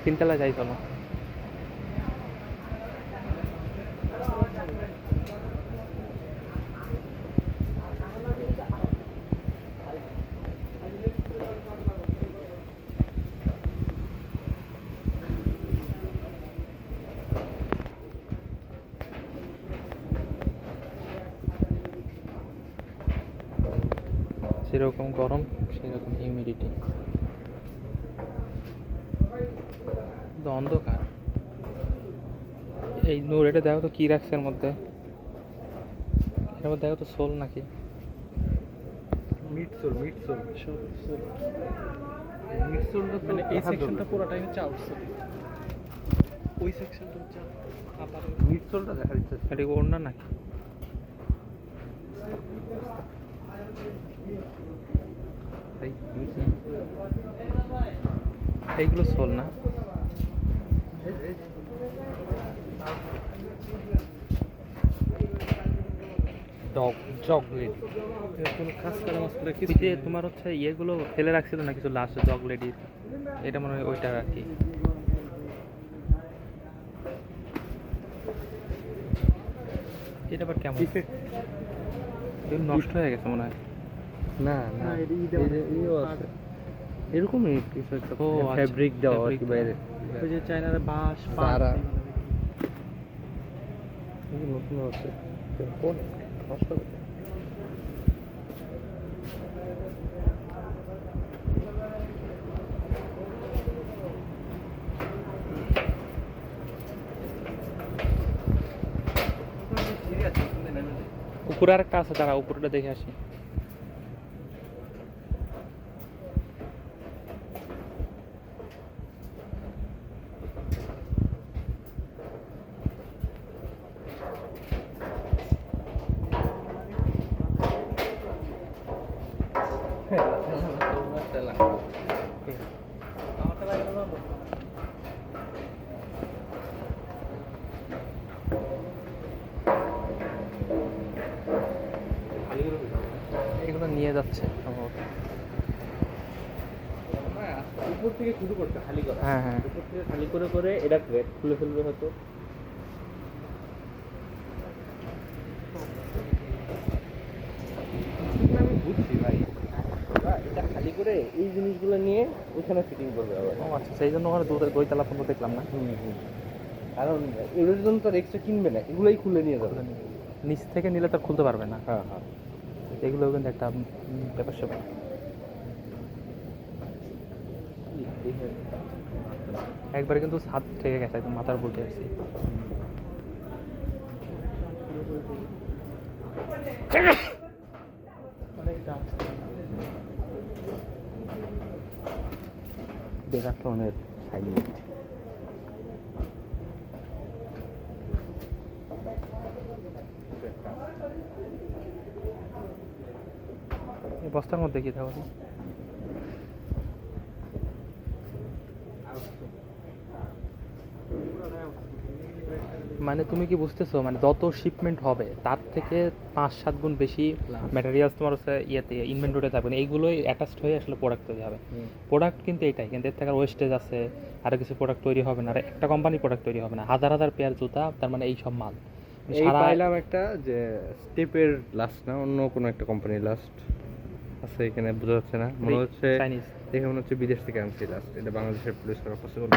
তিনতলা যাই চলো। যেরকম গরম সেরকম হিউমিডিটি, অন্ধকার। এই নূর, এটা দেখো তো কি রাখছে এর মধ্যে, এর মধ্যে দেখো তো সোল নাকি মিড সোল সব সোল। মিড সোলটা মানে এই সেকশনটা পুরোটাই হচ্ছে আউটসোল, ওই সেকশনটা হচ্ছে আপার। মিড সোলটা দেখা যাচ্ছে, এটা ওড়না নাকি? এইগুলো সোল না? চকলেট কোনো কাজ করা মাছ করে কিছু যে তোমার হচ্ছে ইয়েগুলো ফেলে রাখছিল না কিছু লাস্ট চকলেটই, এটা মনে হয় ওইটা আর কি। এটা আবার কেমন নষ্ট হয়ে গেছে মনে হয়। না না ইও আছে এরকমই কিছু একটা ও ফ্যাব্রিক দেওয়া আর কি বাইরে, ওই যে চায়নার বাঁশ সারা নতুন আছে কোন নষ্ট হবে। উপরে আর একটা আছে, তারা উপরটা দেখে আসি। এগুলো নিয়ে যাচ্ছে সম্ভবত। উপর থেকে শুরু করতে খালি করে, হ্যাঁ হ্যাঁ, উপর থেকে খালি করে করে এটা খুলে ফেলবে হয়তো। আমি বুঝছি ভাই, এটা খালি করে এই জিনিসগুলো নিয়ে ওখানে ফিটিং করবে আবার। ও আচ্ছা, সেই জন্য ওখানে দুইতলা পর্যন্ত দেখলাম না। কারণ এগুলোর জন্য তো এক্সট্রা কিনবে না, এগুলোই খুলে নিয়ে যাবে। নিচ থেকে নিলে তো আর খুলতে পারবে না। হ্যাঁ হ্যাঁ, এগুলো কিন্তু একটা ব্যাপার স্যাপার। একবারে কিন্তু ছাদ থেকে গেছে, একদম মাথার উপর দিয়ে আসছি। ডেকাথলনের হাইলাইট। এই বস্তার মধ্যে কি থাকবে? মানে তুমি কি বুঝতেছো, মানে যত শিপমেন্ট হবে তার থেকে 5-7 গুণ বেশি ম্যাটেরিয়ালস তোমার হচ্ছে ইয়েতে ইনভেন্টরিতে থাকবে না, এইগুলোই অ্যাটাচড হয়ে আসলে প্রোডাক্ট তৈরি হবে। প্রোডাক্ট কিন্তু এটাই, কিন্তু এর থেকে ওয়েস্টেজ আছে, আরও কিছু প্রোডাক্ট তৈরি হবে না, আর একটা কোম্পানি প্রোডাক্ট তৈরি হবে না, হাজার হাজার পেয়ার জুতা, তার মানে এই সব মাল এই পাইলাম একটা যে স্টেপের লাস্ট না অন্য কোনো একটা কোম্পানির লাস্ট আছে এখানে, বোঝা যাচ্ছে না, মনে হচ্ছে চাইনিজ, দেখে মনে হচ্ছে বিদেশ থেকে আনছি লাস্ট, এটা বাংলাদেশে প্রডিউস করা পসিবল।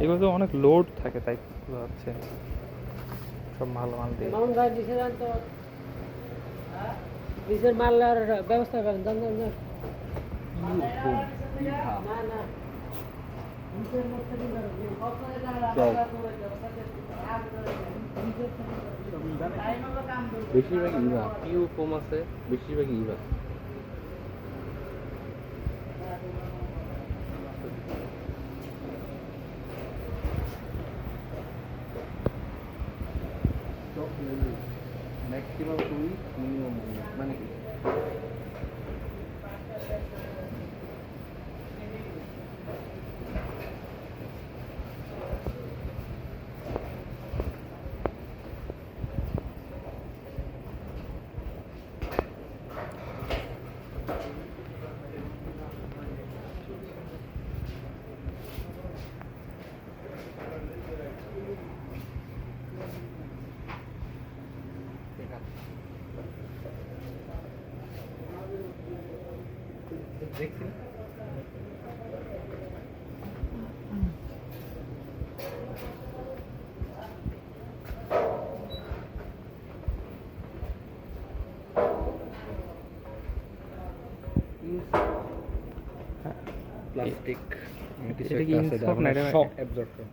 এগুলো তো অনেক লোড থাকে তাই বোঝা যাচ্ছে, সব মাল মাল দিয়ে। নিচের মালার ব্যবস্থা করেন, জান জান জান। বেশিরভাগ ইভা কিউ কম আছে, বেশিরভাগ ইভা। ম্যাক্সিমাম 2 উইক, মিনিমাম মানে কি দেখছি প্লাস্টিক এটা কি ইনসোল না, এটা শক অ্যাবজর্বার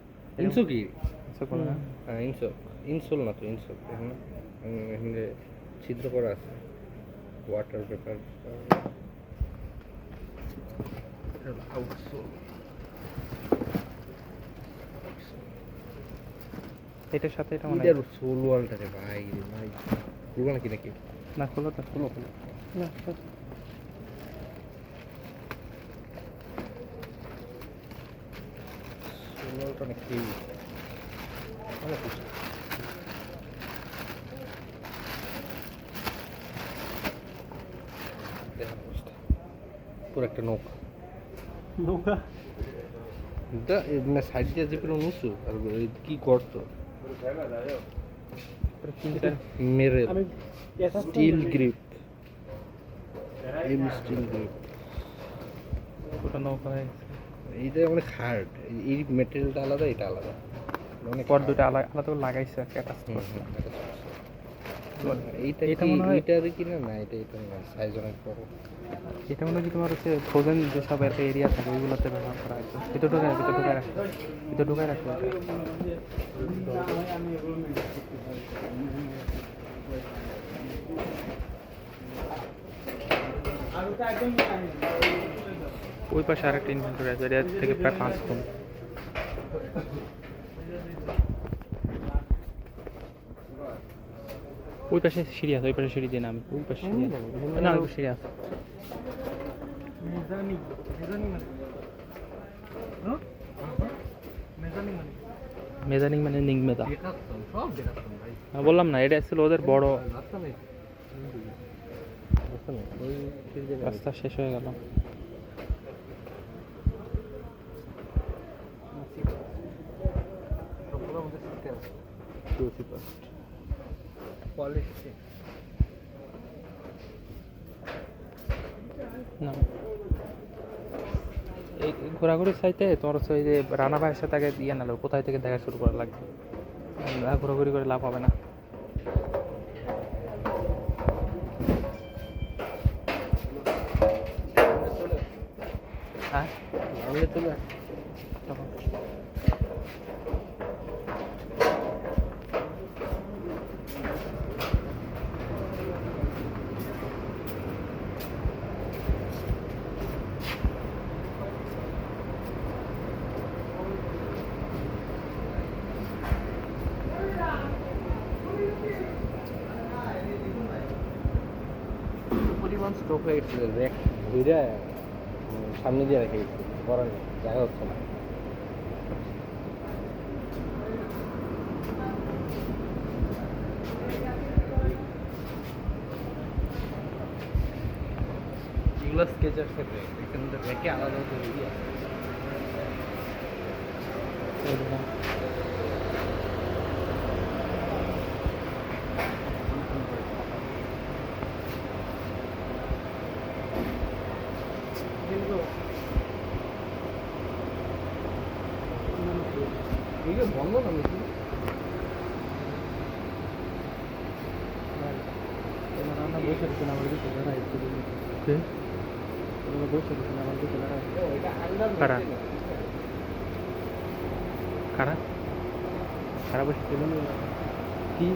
ইনসো কি ইনসোল করে না? হ্যাঁ ইনসোল ইনসোল না তো ইনসোল এখানে ছিদ্র করা আছে ওয়াটার পেপার আউটসোল এটার সাথে এটা মানে এটার সোল ওয়ালটারে ভাই রে ভাই খুলবো নাকি নাকি না, খোলো তো। খুলো খুলো না, খোলো। সোল ওয়ালটা অনেক হেভি অনেক কিছু দেখেন অবস্থা পুরো একটা নৌকা নৌকা এটা মানে সাইড দিয়ে যে পুরো উঁচু আর এই কি গর্ত মেরে আমি স্টিল গ্রিপ স্টিল গ্রিপ পুরো নৌকা হয়ে গেছে। এইটা অনেক হার্ড এই মেটেরিয়ালটা আলাদা এটা আলাদা অনেক পর দুটো আলাদা আলাদা করে লাগাইছে আর কি attach হুম, করছে। হুম, এটা সমস্যা। এইটা এটা কি মনে হয়- এটার কি না না এটা না সাইজ অনেক বড় এটা মনে হয় কি তোমার হচ্ছে ফ্রোজেন যেসব একটা এরিয়া থাকে ওইগুলোতে ব্যবহার করা হয়েছে। ভিতর ঢোকায় রাখো ভিতর ঢোকায় রাখো এটা। ওই পাশে আরেকটা ইনভেন্টরি আছে, এটা থেকে প্রায় 5 গুণ। ওই পাশে সিঁড়ি আছে, ওই পাশে সিঁড়ি দিয়ে নামি, ওই পাশে সিঁড়ি আছে। না, ওই পাশে সিঁড়ি আছে। মেজানিং মানে নিংমেদা। দেখাচ্ছেন সব দেখাচ্ছেন ভাই আমি বললাম না, এটা ছিল ওদের বড় রাস্তা নেই রাস্তা নেই ওই সিঁড়ি দিয়ে রাস্তা শেষ হয়ে গেল। সবগুলোর মধ্যে সিটে আছে টুসি পাস্ট পলিশ না, এই ঘোরাঘুরির চাইতে তোমার হচ্ছে ওই যে রানা ভাইয়ের সাথে আগে ইয়ে নালো, কোথায় থেকে দেখা শুরু করা লাগবে। ঘোরাঘুরি করে লাভ হবে না। হ্যাঁ, আমি তো তখন পরিমাণ স্টক হয়ে গেছিল র্যাক ঘুরে সামনে দিয়ে রেখে গেছি করার নেই, জায়গা হচ্ছে না এগুলো স্কেচার সেটে এখানে রেখে আলাদা করে দিয়ে এরকম। এগুলো বন্ধ না নাকি রান্না বসে দিচ্ছেন আমার দিকে দাঁড়ায় একটু দিন। বসে দিচ্ছেন আমার দিকে দাঁড়ায়। এটা আন্দাজ কারা? কারা কারা বসে কি